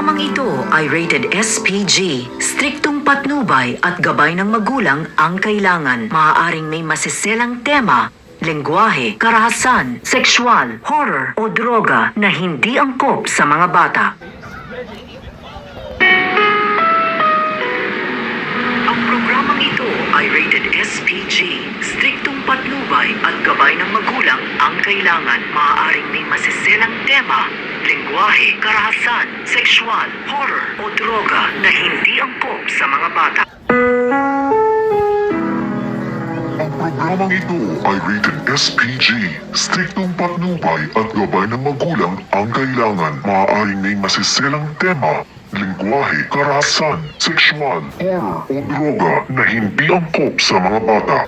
programang ito ay rated SPG. Striktong patnubay at gabay ng magulang ang kailangan. Maaaring may masiselang tema, lengguwahe, karahasan, sexual, horror o droga na hindi angkop sa mga bata. Ang programang ito ay rated SPG. Striktong patnubay at gabay ng magulang ang kailangan. Maaaring may masiselang tema, lengguwahe, karahasan, sexual, horror o droga na hindi angkop sa mga bata. Ang programang ito ay rated SPG. Striktong patnubay at gabay ng magulang ang kailangan. Maaaring may masiselang tema, lengguwahe, karahasan, sexual, horror o droga na hindi angkop sa mga bata.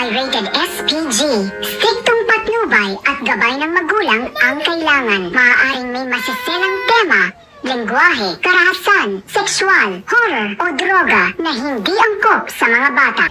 Rated SPG. Striktong patnubay at gabay ng magulang ang kailangan. Maaaring may masiselang tema, lengguwahe, karahasan, sexual, horror o droga na hindi angkop sa mga bata.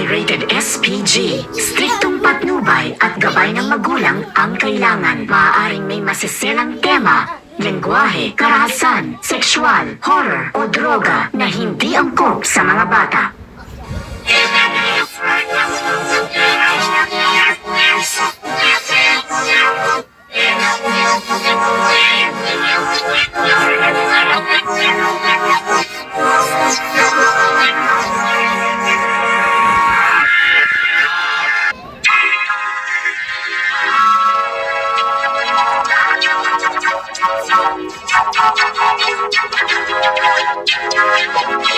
Rated SPG. Striktong patnubay at gabay ng magulang ang kailangan. Maaaring may masiselang tema, lengguwahe, karahasan, sexual, horror o droga na hindi angkop sa mga bata. Thank you.